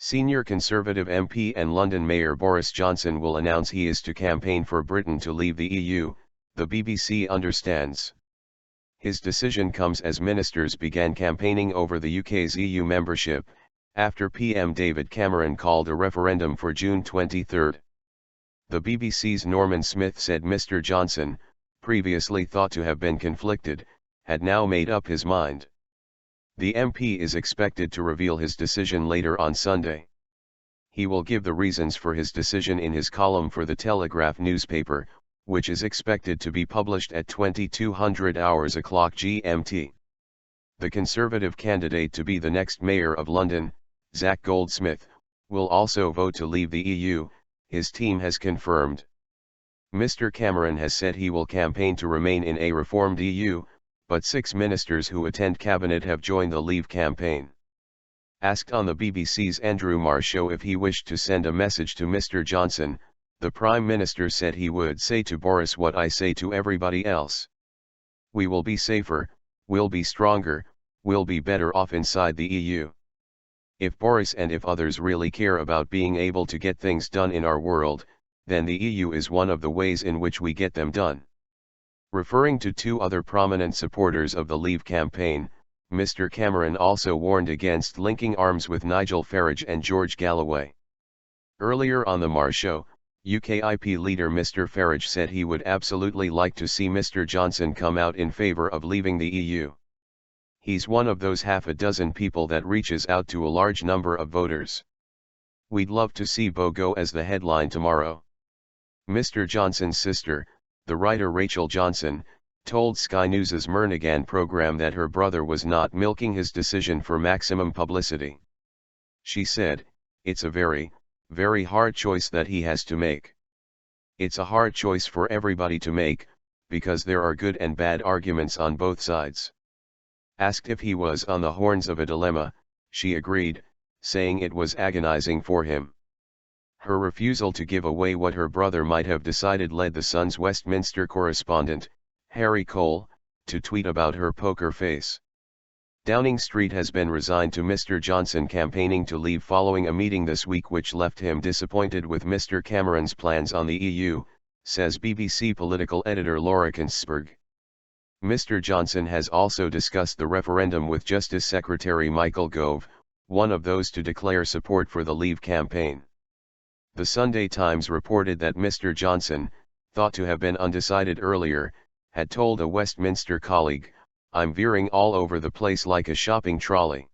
Senior Conservative MP and London Mayor Boris Johnson will announce he is to campaign for Britain to leave the EU, the BBC understands. His decision comes as ministers began campaigning over the UK's EU membership, after PM David Cameron called a referendum for June 23. The BBC's Norman Smith said Mr. Johnson, previously thought to have been conflicted, had now made up his mind. The MP is expected to reveal his decision later on Sunday. He will give the reasons for his decision in his column for the Telegraph newspaper, which is expected to be published at 2200 hours o'clock GMT. The Conservative candidate to be the next Mayor of London, Zac Goldsmith, will also vote to leave the EU, his team has confirmed. Mr. Cameron has said he will campaign to remain in a reformed EU, but 6 ministers who attend cabinet have joined the Leave campaign. Asked on the BBC's Andrew Marr show if he wished to send a message to Mr. Johnson, the Prime Minister said he would say to Boris what I say to everybody else. We will be safer, we'll be stronger, we'll be better off inside the EU. If Boris and if others really care about being able to get things done in our world, then the EU is one of the ways in which we get them done. Referring to 2 other prominent supporters of the Leave campaign, Mr. Cameron also warned against linking arms with Nigel Farage and George Galloway. Earlier on the Marr show, UKIP leader Mr. Farage said he would absolutely like to see Mr. Johnson come out in favour of leaving the EU. He's one of those half a dozen people that reaches out to a large number of voters. We'd love to see Bo go as the headline tomorrow. Mr. Johnson's sister, the writer Rachel Johnson, told Sky News's Mernaghan program that her brother was not milking his decision for maximum publicity. She said, "It's a very, very hard choice that he has to make. It's a hard choice for everybody to make, because there are good and bad arguments on both sides." Asked if he was on the horns of a dilemma, she agreed, saying it was agonizing for him. Her refusal to give away what her brother might have decided led the Sun's Westminster correspondent, Harry Cole, to tweet about her poker face. Downing Street has been resigned to Mr. Johnson campaigning to leave following a meeting this week which left him disappointed with Mr. Cameron's plans on the EU, says BBC political editor Laura Kinsberg. Mr. Johnson has also discussed the referendum with Justice Secretary Michael Gove, one of those to declare support for the Leave campaign. The Sunday Times reported that Mr. Johnson, thought to have been undecided earlier, had told a Westminster colleague, "I'm veering all over the place like a shopping trolley."